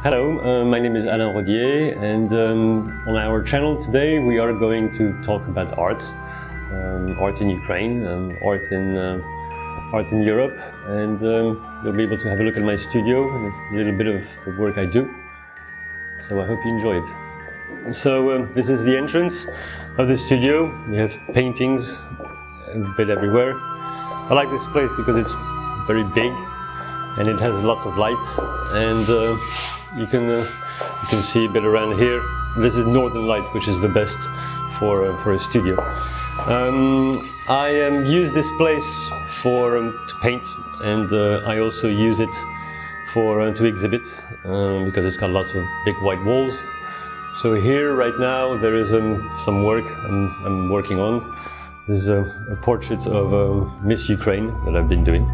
Hello, my name is Alain Rodier, and on our channel today we are going to talk about art. Art in Ukraine, art in Europe, and you'll be able to have a look at my studio and a little bit of the work I do. So I hope you enjoy it. So this is the entrance of the studio. We have paintings a bit everywhere. I like this place because it's very big and it has lots of light, and you can see a bit around here. This is northern light, which is the best for a studio. I use this place to paint, and I also use it to exhibit because it's got lots of big white walls. So here right now there is some work I'm working on. This is a portrait of Miss Ukraine that I've been doing.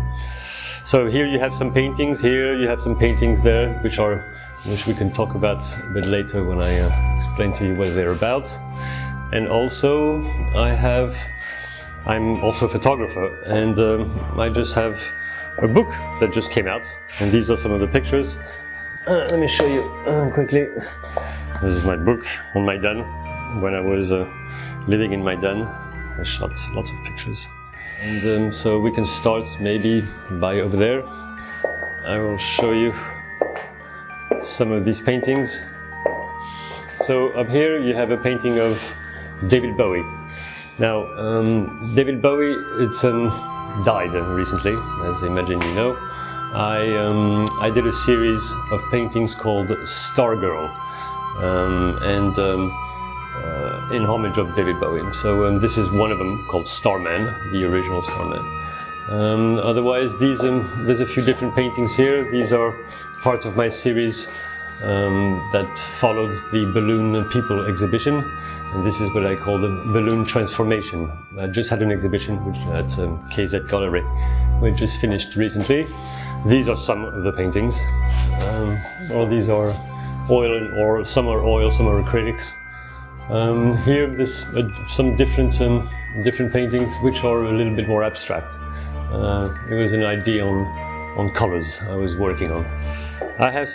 So here you have some paintings, here you have some paintings there, which we can talk about a bit later when I explain to you what they're about. And also I'm also a photographer, and I just have a book that just came out, and these are some of the pictures. Let me show you quickly. This is my book on Maidan. When I was living in Maidan, I shot lots of pictures. And so we can start maybe by over there. I will show you some of these paintings. So up here you have a painting of David Bowie. Now, David Bowie, died recently, as I imagine you know. I did a series of paintings called Stargirl, in homage of David Bowie. So this is one of them, called Starman, the original Starman. Otherwise, there's a few different paintings here. These are parts of my series that followed the Balloon People exhibition. And this is what I call the balloon transformation. I just had an exhibition at KZ Gallery, which just finished recently. These are some of the paintings. All these are oil, or some are oil, some are acrylics. Here there's some different paintings which are a little bit more abstract. It was an idea on colors I was working on. I have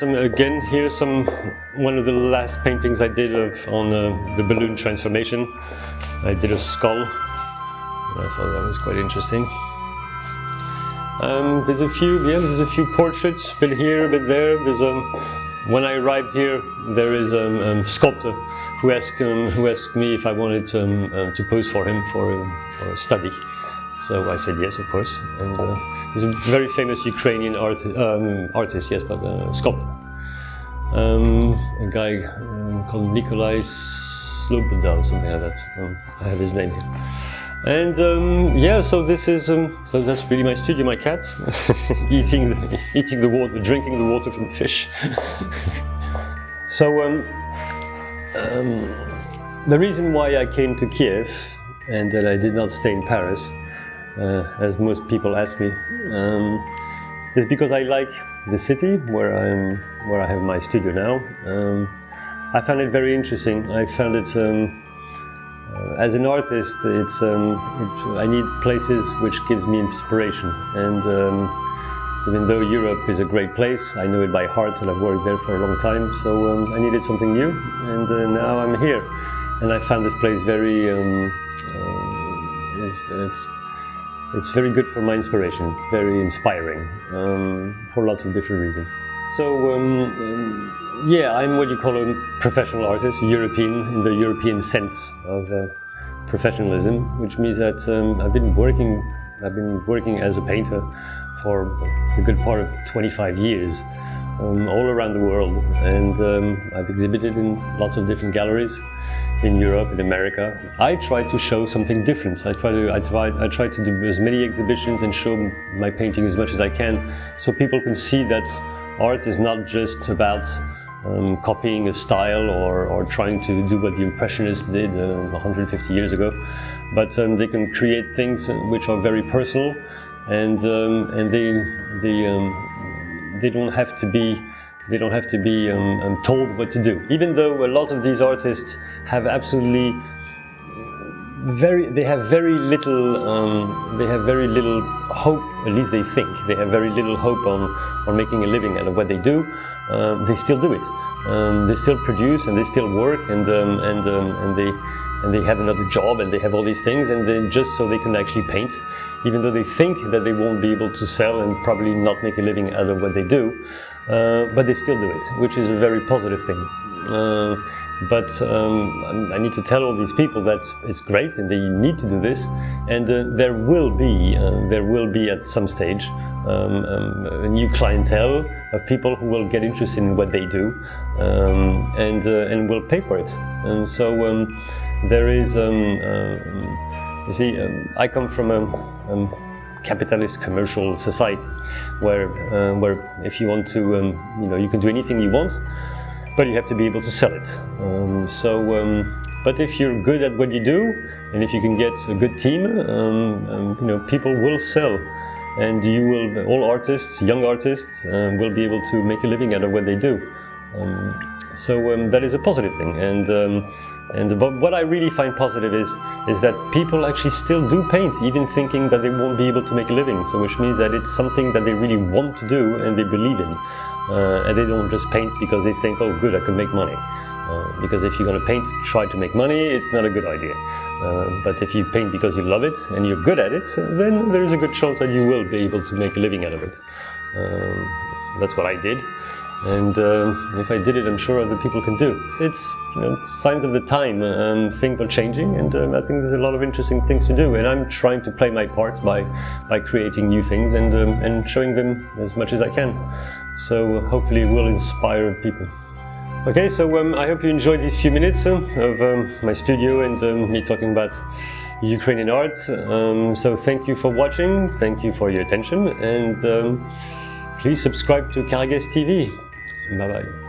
one of the last paintings I did on the balloon transformation. I did a skull, and I thought that was quite interesting. There's a few portraits, a bit here, a bit there. When I arrived here, there is a sculptor who asked me if I wanted to pose for him for a study. So I said yes, of course. And he's a very famous Ukrainian artist, yes, but sculptor. A guy called Nikolai Sloboda or something like that. I have his name here. And yeah, so so that's really my studio. My cat eating the water, drinking the water from the fish. So the reason why I came to Kiev and that I did not stay in Paris, as most people ask me, is because I like the city where I have my studio now. I found it very interesting. I found it as an artist, I need places which gives me inspiration. And even though Europe is a great place, I know it by heart and I've worked there for a long time. So I needed something new, and now I'm here. And I found this place very. It's very good for my inspiration, very inspiring, for lots of different reasons. So, yeah, I'm what you call a professional artist, European, in the European sense of professionalism, which means that I've been working as a painter for a good part of 25 years, all around the world, and I've exhibited in lots of different galleries. In Europe, in America. I try to show something different. I try to do as many exhibitions and show my painting as much as I can, so people can see that art is not just about copying a style or trying to do what the Impressionists did 150 years ago, but they can create things which are very personal, and they don't have to be told what to do. Even though a lot of these artists have absolutely they have very little hope, at least they think. They have very little hope on making a living out of what they do. they still do it. They still produce and they still work, and they have another job and they have all these things, and then just so they can actually paint, even though they think that they won't be able to sell and probably not make a living out of what they do, but they still do it, which is a very positive thing. But I need to tell all these people that it's great and they need to do this, and there will be at some stage a new clientele of people who will get interested in what they do, and will pay for it. And so there is, you see, I come from a capitalist commercial society where if you want to, you can do anything you want, but you have to be able to sell it. But if you're good at what you do, and if you can get a good team, people will sell, and all artists, young artists, will be able to make a living out of what they do. That is a positive thing. And what I really find positive is that people actually still do paint, even thinking that they won't be able to make a living. So which means that it's something that they really want to do and they believe in. And they don't just paint because they think, oh good, I can make money. Because if you're going to paint to try to make money, it's not a good idea. But if you paint because you love it and you're good at it, then there's a good chance that you will be able to make a living out of it. That's what I did. And if I did it, I'm sure other people can do. It's signs of the time. Things are changing, and I think there's a lot of interesting things to do. And I'm trying to play my part by creating new things and showing them as much as I can. So hopefully it will inspire people. Okay, so I hope you enjoyed these few minutes of my studio and me talking about Ukrainian art. So thank you for watching, thank you for your attention, and please subscribe to Karagez TV. Bye bye.